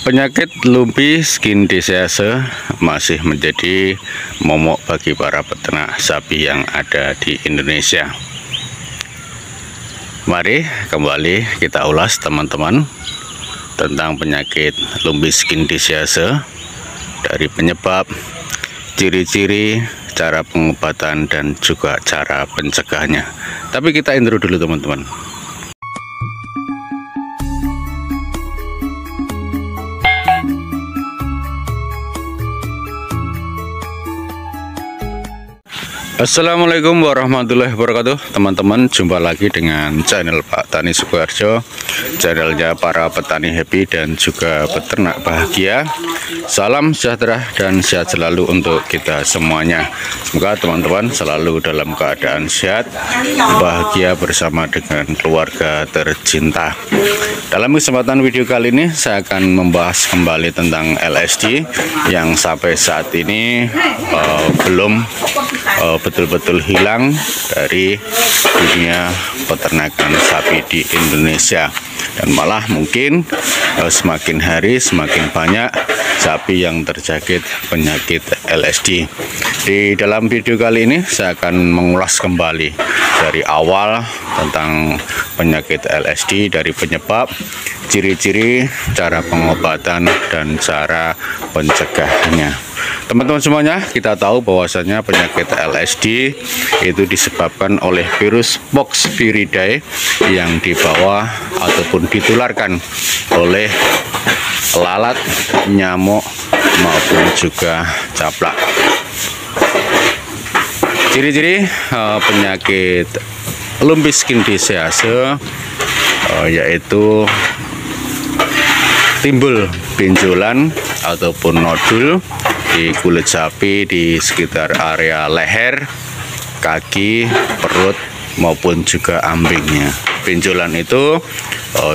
Penyakit lumpy skin disease masih menjadi momok bagi para peternak sapi yang ada di Indonesia. Mari kembali kita ulas teman-teman tentang penyakit lumpy skin disease, dari penyebab, ciri-ciri, cara pengobatan, dan juga cara pencegahnya. Tapi kita intro dulu teman-teman. Assalamualaikum warahmatullahi wabarakatuh. Teman-teman, jumpa lagi dengan channel Pak Tani Sukoharjo, channelnya para petani happy dan juga peternak bahagia. Salam sejahtera dan sehat selalu untuk kita semuanya. Semoga teman-teman selalu dalam keadaan sehat, bahagia bersama dengan keluarga tercinta. Dalam kesempatan video kali ini saya akan membahas kembali tentang LSD yang sampai saat ini belum betul-betul hilang dari dunia peternakan sapi di Indonesia, dan malah mungkin semakin hari semakin banyak sapi yang terjangkit penyakit LSD. Di dalam video kali ini saya akan mengulas kembali dari awal tentang penyakit LSD, dari penyebab, ciri-ciri, cara pengobatan, dan cara pencegahannya. Teman-teman semuanya, kita tahu bahwasanya penyakit LSD itu disebabkan oleh virus Poxviridae yang dibawa ataupun ditularkan oleh lalat, nyamuk, maupun juga caplak. Ciri-ciri penyakit lumpy skin disease yaitu timbul benjolan ataupun nodul di kulit sapi di sekitar area leher, kaki, perut, maupun juga ambingnya. Benjolan itu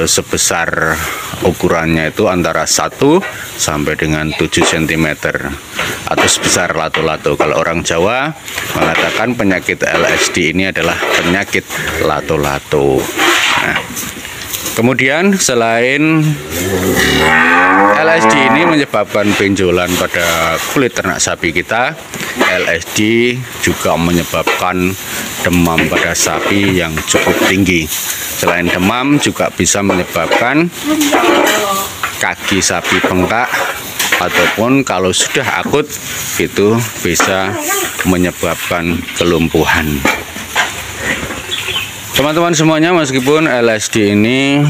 sebesar ukurannya itu antara 1 sampai dengan 7 cm atau sebesar lato-lato. Kalau orang Jawa mengatakan penyakit LSD ini adalah penyakit lato-lato. Nah, kemudian selain LSD ini menyebabkan benjolan pada kulit ternak sapi kita, LSD juga menyebabkan demam pada sapi yang cukup tinggi. Selain demam juga bisa menyebabkan kaki sapi bengkak, ataupun kalau sudah akut itu bisa menyebabkan kelumpuhan. Teman-teman semuanya, meskipun LSD ini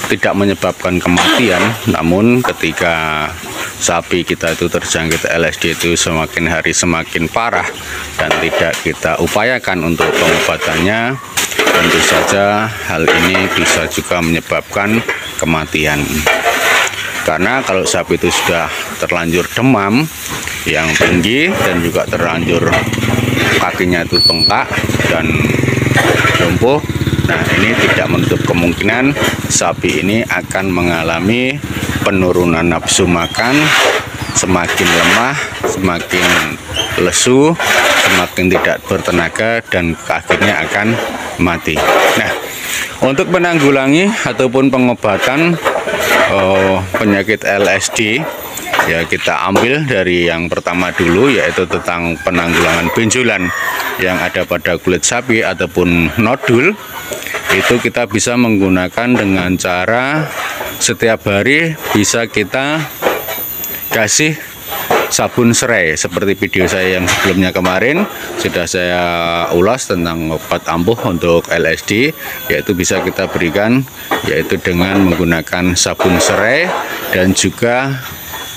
tidak menyebabkan kematian, namun ketika sapi kita itu terjangkit LSD itu semakin hari semakin parah dan tidak kita upayakan untuk pengobatannya, tentu saja hal ini bisa juga menyebabkan kematian. Karena kalau sapi itu sudah terlanjur demam yang tinggi dan juga terlanjur kakinya itu bengkak dan lumpuh, nah ini tidak menutup kemungkinan sapi ini akan mengalami penurunan nafsu makan, semakin lemah, semakin lesu, semakin tidak bertenaga, dan akhirnya akan mati. Nah, untuk menanggulangi ataupun pengobatan penyakit LSD, ya kita ambil dari yang pertama dulu, yaitu tentang penanggulangan benjolan yang ada pada kulit sapi ataupun nodul. Itu kita bisa menggunakan dengan cara setiap hari bisa kita kasih sabun serai, seperti video saya yang sebelumnya kemarin sudah saya ulas tentang obat ampuh untuk LSD, yaitu bisa kita berikan yaitu dengan menggunakan sabun serai, dan juga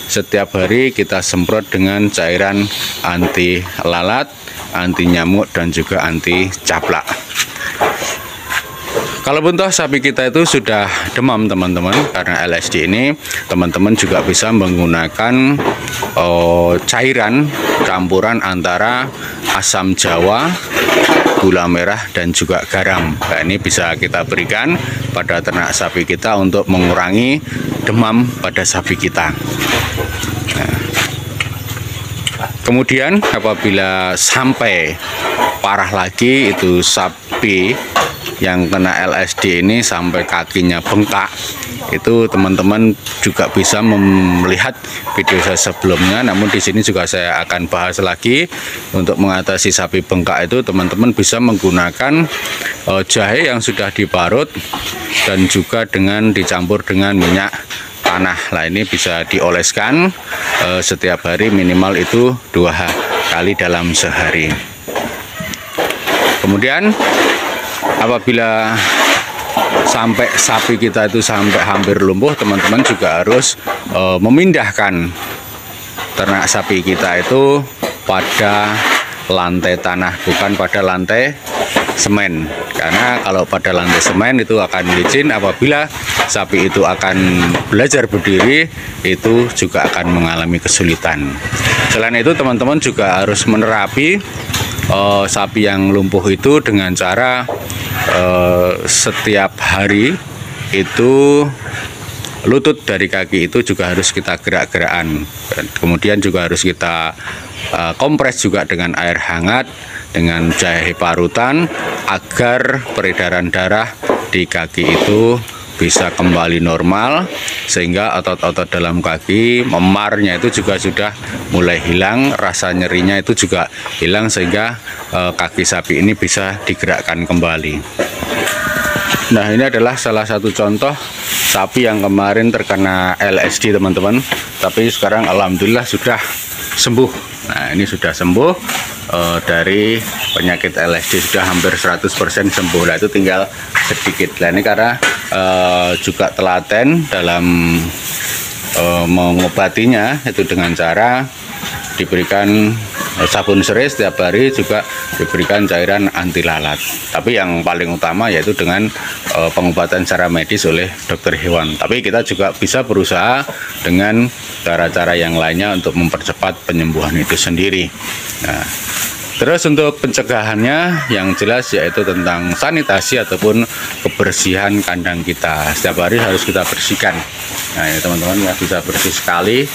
setiap hari kita semprot dengan cairan anti lalat, anti nyamuk, dan juga anti caplak. Kalau toh sapi kita itu sudah demam teman-teman karena LSD ini, teman-teman juga bisa menggunakan cairan campuran antara asam jawa, gula merah, dan juga garam. Nah, ini bisa kita berikan pada ternak sapi kita untuk mengurangi demam pada sapi kita. Nah, kemudian apabila sampai parah lagi, itu sapi yang kena LSD ini sampai kakinya bengkak, itu teman-teman juga bisa melihat video saya sebelumnya. Namun di sini juga saya akan bahas lagi untuk mengatasi sapi bengkak itu teman-teman bisa menggunakan jahe yang sudah diparut dan juga dengan dicampur dengan minyak tanah. Nah, ini bisa dioleskan setiap hari minimal itu 2 kali dalam sehari. Kemudian apabila sampai sapi kita itu sampai hampir lumpuh, teman-teman juga harus memindahkan ternak sapi kita itu pada lantai tanah, bukan pada lantai semen. Karena kalau pada lantai semen itu akan licin, apabila sapi itu akan belajar berdiri itu juga akan mengalami kesulitan. Selain itu teman-teman juga harus menerapi sapi yang lumpuh itu dengan cara setiap hari itu lutut dari kaki itu juga harus kita gerak-gerakan, kemudian juga harus kita kompres juga dengan air hangat dengan jahe parutan agar peredaran darah di kaki itu bisa kembali normal, sehingga otot-otot dalam kaki, memarnya itu juga sudah mulai hilang, rasa nyerinya itu juga hilang, sehingga kaki sapi ini bisa digerakkan kembali. Nah, ini adalah salah satu contoh sapi yang kemarin terkena LSD teman-teman, tapi sekarang alhamdulillah sudah sembuh. Nah, ini sudah sembuh dari penyakit LSD, sudah hampir 100% sembuh. Nah, itu tinggal sedikit. Nah, ini karena juga telaten dalam mengobatinya, itu dengan cara diberikan sabun serai setiap hari, juga diberikan cairan anti lalat. Tapi yang paling utama yaitu dengan pengobatan secara medis oleh dokter hewan. Tapi kita juga bisa berusaha dengan cara-cara yang lainnya untuk mempercepat penyembuhan itu sendiri. Nah, terus untuk pencegahannya yang jelas yaitu tentang sanitasi ataupun kebersihan kandang kita. Setiap hari harus kita bersihkan. Nah, ini teman-teman ya, bisa bersih sekali.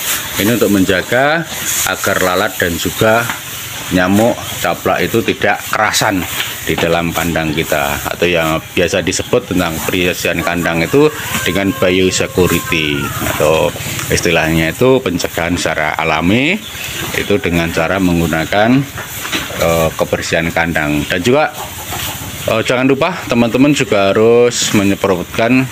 Ini untuk menjaga agar lalat dan juga nyamuk caplak itu tidak kerasan di dalam kandang kita, atau yang biasa disebut tentang kebersihan kandang itu dengan biosecurity, atau istilahnya itu pencegahan secara alami, itu dengan cara menggunakan kebersihan kandang. Dan juga jangan lupa teman-teman juga harus menyemprotkan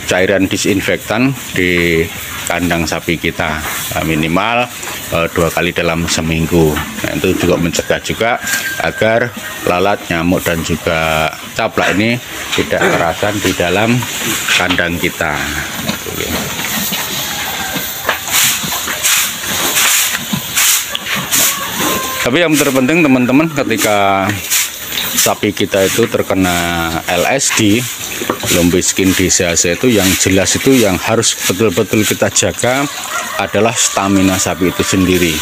cairan disinfektan di kandang sapi kita minimal 2 kali dalam seminggu. Nah, itu juga mencegah juga agar lalat, nyamuk dan juga caplak ini tidak kerasan di dalam kandang kita. Tapi yang terpenting teman-teman, ketika sapi kita itu terkena LSD, lumpuh skin disease, itu yang jelas itu yang harus betul-betul kita jaga adalah stamina sapi itu sendiri,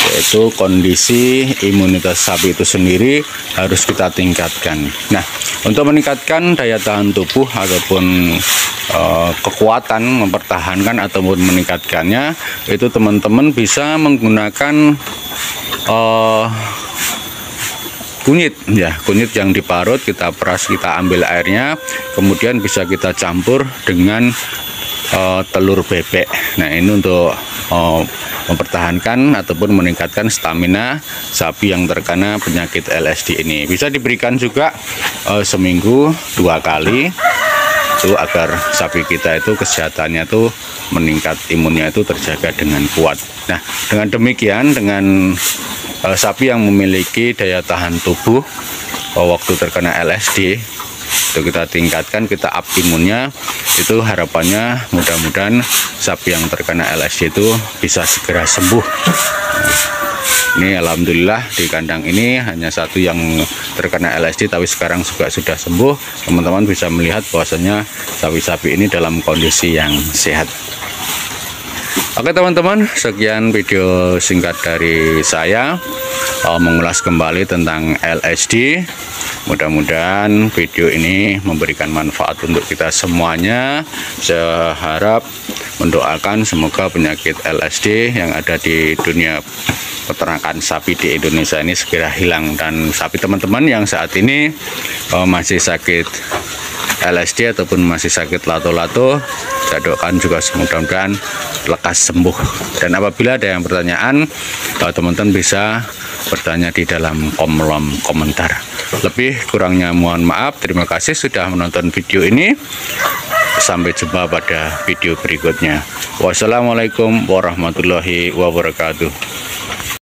yaitu kondisi imunitas sapi itu sendiri harus kita tingkatkan. Nah, untuk meningkatkan daya tahan tubuh ataupun kekuatan mempertahankan ataupun meningkatkannya, itu teman-teman bisa menggunakan kunyit ya, kunyit yang diparut, kita peras, kita ambil airnya, kemudian bisa kita campur dengan telur bebek. Nah, ini untuk mempertahankan ataupun meningkatkan stamina sapi yang terkena penyakit LSD ini. Bisa diberikan juga seminggu 2 kali, itu agar sapi kita itu kesehatannya tuh meningkat, imunnya itu terjaga dengan kuat. Nah, dengan demikian, dengan sapi yang memiliki daya tahan tubuh waktu terkena LSD itu kita tingkatkan, kita up imunnya, itu harapannya mudah-mudahan sapi yang terkena LSD itu bisa segera sembuh. Ini alhamdulillah di kandang ini hanya satu yang terkena LSD, tapi sekarang juga sudah sembuh. Teman-teman bisa melihat bahwasanya sapi-sapi ini dalam kondisi yang sehat. Oke teman-teman, sekian video singkat dari saya mengulas kembali tentang LSD. Mudah-mudahan video ini memberikan manfaat untuk kita semuanya. Saya harap mendoakan semoga penyakit LSD yang ada di dunia peternakan sapi di Indonesia ini segera hilang, dan sapi teman-teman yang saat ini masih sakit LSD ataupun masih sakit lato-lato, saya doakan juga mudah-mudahan lekas sembuh. Dan apabila ada yang pertanyaan, teman-teman bisa bertanya di dalam kolom komentar. Lebih kurangnya mohon maaf. Terima kasih sudah menonton video ini. Sampai jumpa pada video berikutnya. Wassalamualaikum warahmatullahi wabarakatuh.